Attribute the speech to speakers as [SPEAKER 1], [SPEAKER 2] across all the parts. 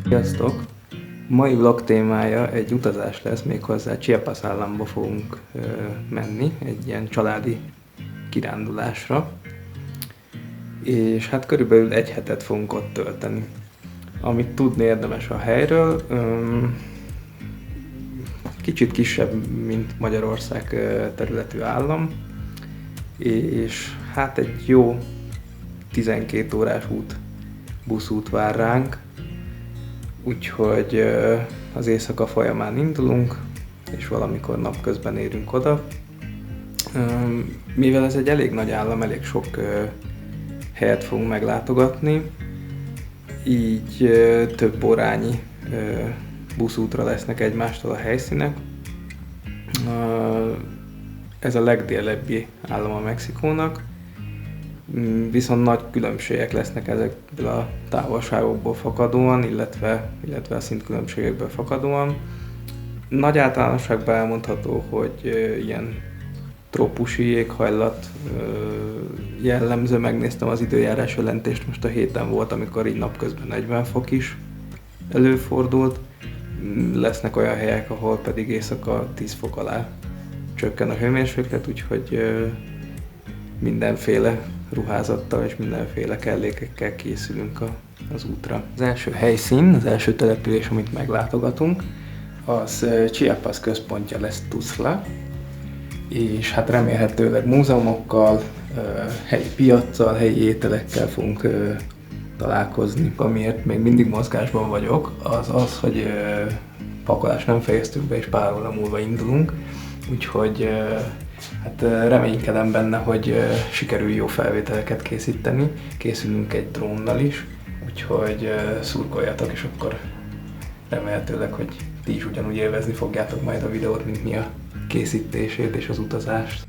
[SPEAKER 1] Sziasztok! Mai vlog témája egy utazás lesz, méghozzá Chiapas államba fogunk menni, egy ilyen családi kirándulásra. És hát körülbelül egy hetet fogunk ott tölteni. Amit tudni érdemes a helyről, kicsit kisebb, mint Magyarország területű állam, és hát egy jó 12 órás buszút vár ránk, úgyhogy az éjszaka folyamán indulunk, és valamikor napközben érünk oda. Mivel ez egy elég nagy állam, elég sok helyet fogunk meglátogatni, így több órányi buszútra lesznek egymástól a helyszínek. Ez a legdélebbi állam a Mexikónak, viszont nagy különbségek lesznek ezekből a távolságokból fakadóan, illetve a szintkülönbségekből fakadóan. Nagy általánosságban elmondható, hogy ilyen trópusi éghajlat jellemző. Megnéztem az időjárás jelentést, most a héten volt, amikor így napközben 40 fok is előfordult. Lesznek olyan helyek, ahol pedig éjszaka 10 fok alá csökken a hőmérséklet, úgyhogy mindenféle ruházattal és mindenféle kellékekkel készülünk az útra. Az első helyszín, az első település, amit meglátogatunk, az Chiapas központja lesz Tuxtla, és hát remélhetőleg múzeumokkal, helyi piaccal, helyi ételekkel fogunk találkozni. Amiért még mindig mozgásban vagyok, az, hogy pakolást nem fejeztük be, és pár óra múlva indulunk, úgyhogy hát reménykedem benne, hogy sikerül jó felvételeket készíteni. Készülünk egy drónnal is, úgyhogy szurkoljatok, és akkor remélhetőleg, hogy ti is ugyanúgy élvezni fogjátok majd a videót, mint mi a készítését és az utazást.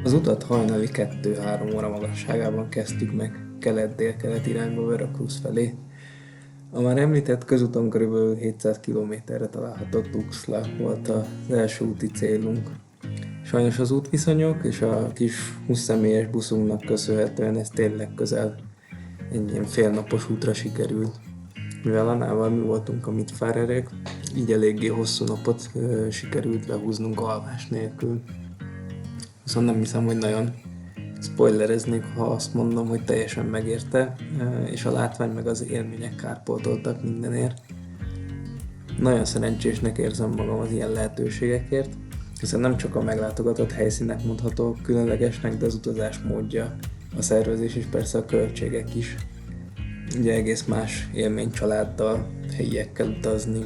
[SPEAKER 1] Az utat hajnali 2-3 óra magasságában kezdtük meg, kelet-dél-kelet irányba Veracruz felé. A már említett közúton kb. 700 km-re található Tuxtla volt az első úti célunk. Sajnos az útviszonyok és a kis 20 személyes buszunknak köszönhetően ez tényleg közel egy ilyen félnapos útra sikerült. Mivel Anával mi voltunk a mitfárerek, így eléggé hosszú napot sikerült behúznunk alvás nélkül. Viszont nem hiszem, hogy nagyon spoilereznék, ha azt mondom, hogy teljesen megérte, és a látvány meg az élmények kárpótoltak mindenért. Nagyon szerencsésnek érzem magam az ilyen lehetőségekért, hiszen nem csak a meglátogatott helyszínek mondhatók különlegesnek, de az utazás módja, a szervezés és persze a költségek is. Ugye egész más élmény családdal, helyiekkel utazni,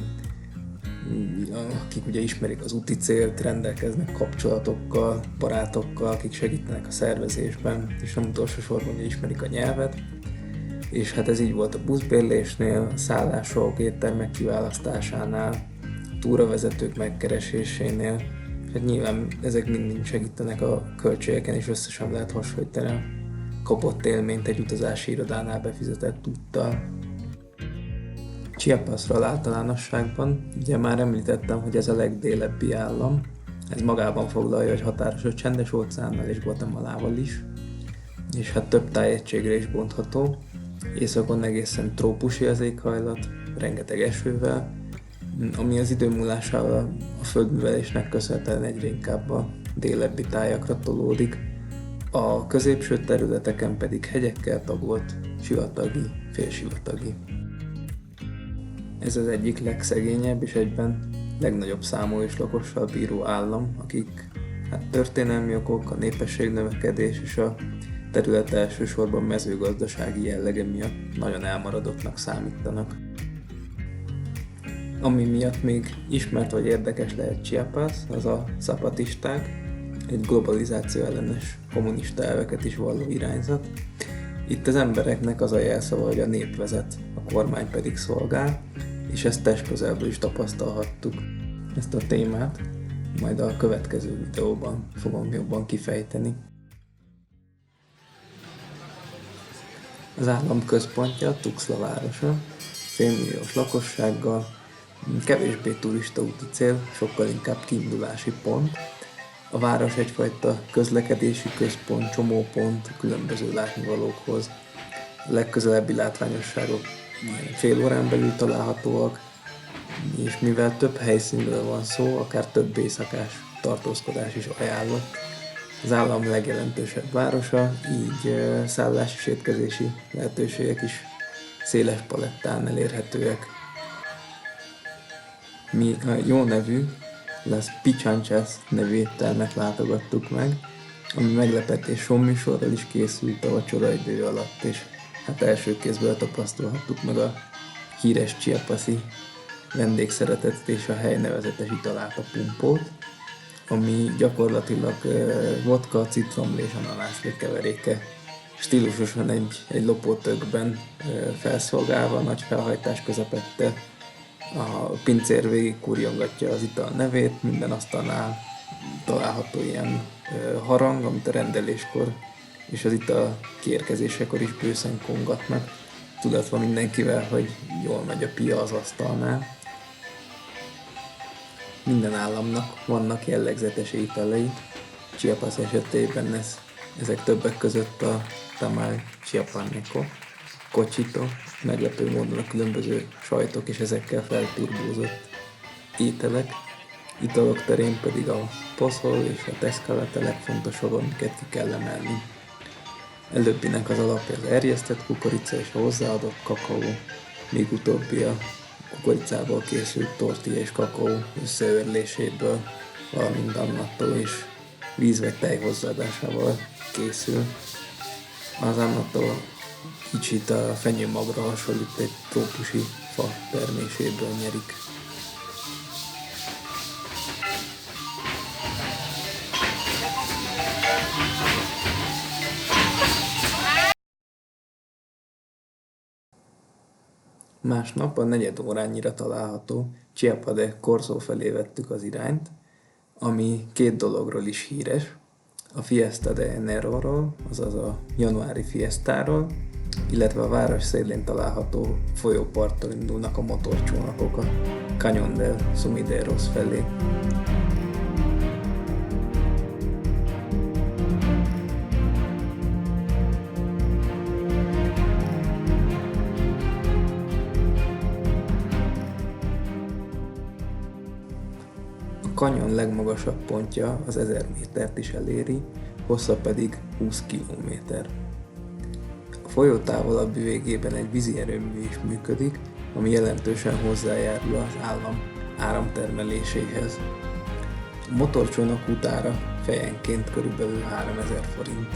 [SPEAKER 1] akik ugye ismerik az úti célt, rendelkeznek kapcsolatokkal, barátokkal, akik segítenek a szervezésben, és nem utolsó sorban ugye ismerik a nyelvet. És hát ez így volt a buszbérlésnél, a szállások, éttermek kiválasztásánál, túravezetők megkeresésénél. Hát nyilván ezek mind segítenek a költségeken, és összesen lehet hasonlítani a kapott élményt egy utazási irodánál befizetett úttal. Chiapasról általánosságban, ugye már említettem, hogy ez a legdélebbi állam. Ez magában foglalja, hogy határos a Csendes-óceánnal és Guatemalával is, és hát több tájegységre is bontható. Északon egészen trópusi az éghajlat, rengeteg esővel, ami az idő múlásával a földművelésnek köszönhetően egyre inkább a délebbi tájakra tolódik. A középső területeken pedig hegyekkel tagolt, sivatagi, félsivatagi. Ez az egyik legszegényebb és egyben legnagyobb számú és lakossal bíró állam, akik hát történelmi okok, a népességnövekedés és a terület elsősorban mezőgazdasági jellege miatt nagyon elmaradottnak számítanak. Ami miatt még ismert vagy érdekes lehet Chiapas, az a zapatisták, egy globalizáció ellenes kommunista elveket is valló irányzat. Itt az embereknek az a jelszava, hogy a nép vezet, a kormány pedig szolgál, és ezt testközelből is tapasztalhattuk. Ezt a témát majd a következő videóban fogom jobban kifejteni. Az állam központja Tuxtla városa, félmilliós lakossággal, kevésbé turista úti cél, sokkal inkább kiindulási pont. A város egyfajta közlekedési központ, csomópont különböző látnivalókhoz. A legközelebbi látványosságok fél órán belül találhatóak, és mivel több helyszínről van szó, akár több éjszakás tartózkodás is ajánlott. Az állam legjelentősebb városa, így szállási és étkezési lehetőségek is széles palettán elérhetőek. Mi a jó nevű Las Pichanchas nevű éttermet látogattuk meg, ami meglepetés showműsorral is készült a vacsoraidő alatt, és hát első kézből tapasztalhattuk meg a híres chiapasi vendégszeretetet és a hely nevezetes italát, a pumpót, ami gyakorlatilag vodka, citromlé és ananászlé keveréke, stílusosan egy lopótökben felszolgálva, nagy felhajtás közepette. A pincér végig kurjongatja az ital nevét, minden asztalnál található ilyen harang, amit a rendeléskor és az ital kiérkezésekor is bőszen kongatnak, tudatva mindenkivel, hogy jól megy a pia az asztalnál. Minden államnak vannak jellegzetes ételei, Chiapas esetében ezek többek között a tamal chiapaneco, cochito, meglepő módon a különböző sajtok és ezekkel felturbózott ételek, italok terén pedig a pozol és a tezcalat a legfontosabb, amiket ki kell emelni. Előbbinek az alapja az erjesztett kukorica és a hozzáadott kakaó, míg utóbbi a kukoricából készült tortilla és kakaó összeörléséből, valamint annattól és víz vagy tej hozzáadásával készül. Az annattól kicsit a fenyőmagra hasonlít, egy trópusi fa terméséből nyerik. Másnap a 4 órányira található Chiapa de Corzo felé vettük az irányt, ami 2 dologról is híres, a Fiesta de Enero-ról, azaz a januári fiestáról, illetve a város szélén található folyóparttól indulnak a motorcsónakok a Cañón del Sumideros felé. A kanyon legmagasabb pontja az 1000 métert is eléri, hossza pedig 20 kilométer. A folyó távolabbi végében egy vízi erőmű is működik, ami jelentősen hozzájárul az állam áramtermeléséhez. A motorcsónak útára fejenként körülbelül 3000 forint.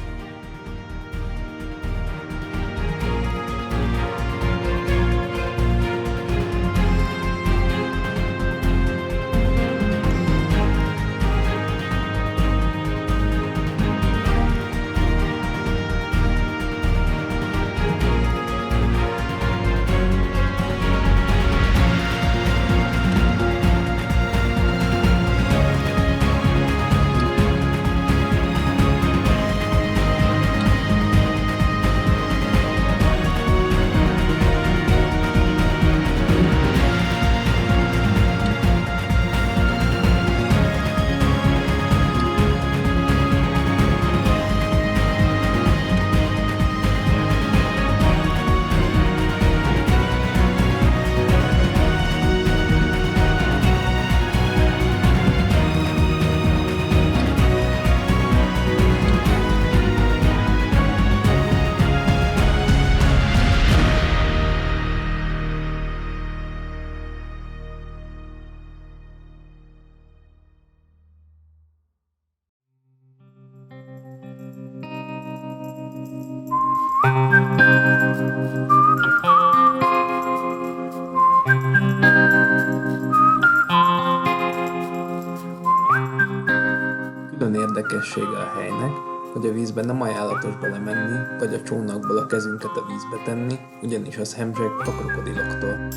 [SPEAKER 1] érdekessége a helynek, hogy a vízben nem ajánlatos belemenni, vagy a csónakból a kezünket a vízbe tenni, ugyanis az hemzseg a krokodiloktól.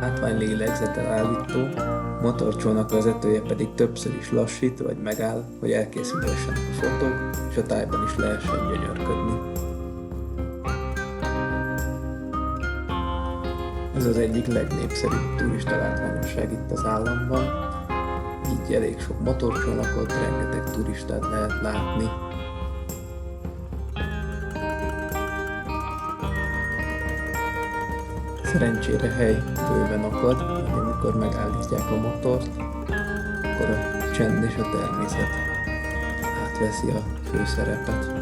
[SPEAKER 1] Látvány lélegzetelállító, motorcsónak vezetője pedig többször is lassít vagy megáll, hogy elkészülhessenek a fotók, és a tájban is lehessen gyönyörködni. Ez az egyik legnépszerűbb turista látványosság itt az államban, így elég sok motorcsónakot, rengeteg turistát lehet látni. Szerencsére hely bőven akad, így amikor megállítják a motort, akkor a csend és a természet átveszi a főszerepet.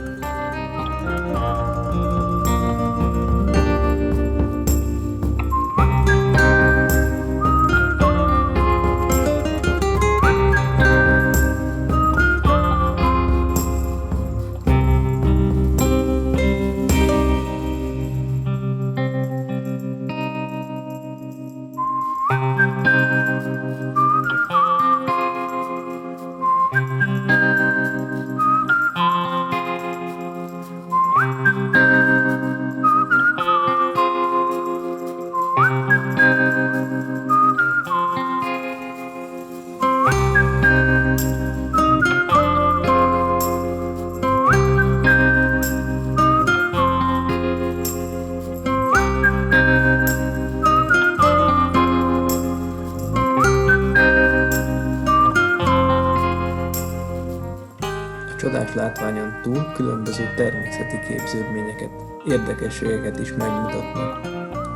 [SPEAKER 1] Csodás látványon túl különböző természeti képződményeket, érdekességeket is megmutatnak.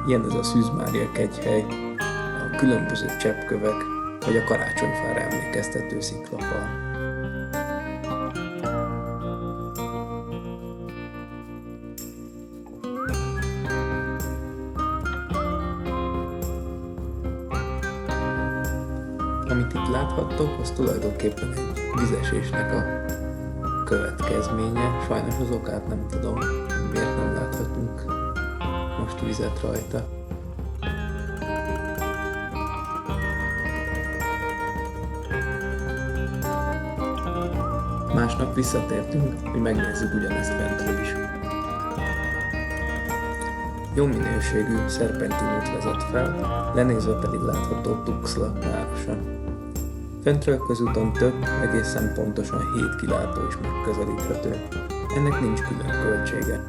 [SPEAKER 1] Ilyen ez a Szűz Mária kegyhely, a különböző cseppkövek, vagy a karácsonyfára emlékeztető sziklafal. Amit itt láthattok, az tulajdonképpen egy vizesésnek a következménye. Sajnos az okát nem tudom, miért nem láthatunk most vizet rajta. Másnap visszatértünk, hogy megnézzük ugyanezt fentről is. Jó minőségű szerpentinút vezet fel, lenézve pedig látható Tuxtla városa. Fentről közúton több, egészen pontosan 7 kilátó is megközelíthető. Ennek nincs külön költsége.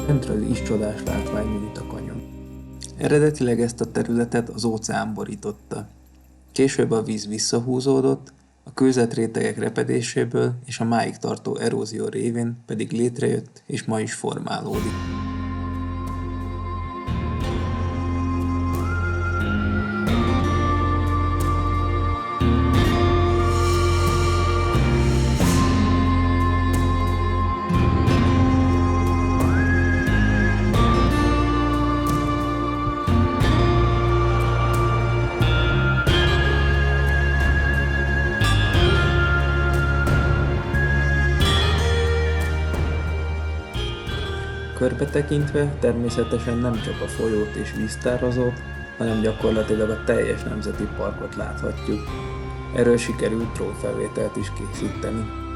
[SPEAKER 1] Fentről is csodás látvány, mint a kanyon. Eredetileg ezt a területet az óceán borította. Később a víz visszahúzódott, a kőzetrétegek repedéséből és a máig tartó erózió révén pedig létrejött és ma is formálódik. Körbe tekintve természetesen nem csak a folyót és víztározót, hanem gyakorlatilag a teljes nemzeti parkot láthatjuk. Erről sikerült drónfelvételt is készíteni.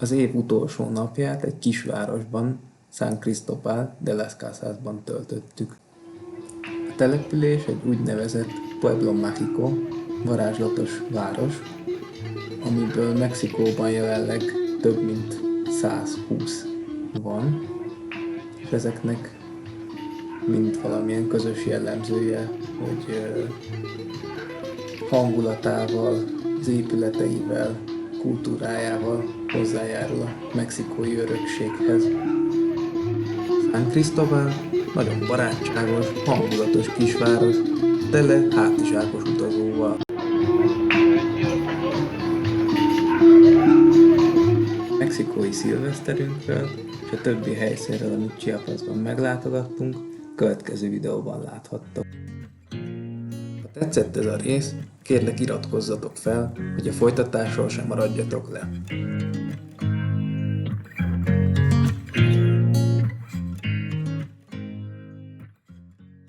[SPEAKER 1] az év utolsó napját egy kisvárosban, San Cristóbal de las Casasban töltöttük. A település egy úgynevezett Pueblo Mágico, varázslatos város, amiből Mexikóban jelenleg több mint 120 van, és ezeknek mind valamilyen közös jellemzője, hogy hangulatával, az épületeivel, kultúrájával hozzájárul a mexikói örökséghez. San Cristóbal nagyon barátságos, hangulatos kisváros, tele hátizsákos utazóval. Mexikói szilveszterünkről és a többi helyszínről, amit Chiapasban meglátogattunk, következő videóban láthattok. Ha tetszett ez a rész, kérlek iratkozzatok fel, hogy a folytatásról sem maradjatok le.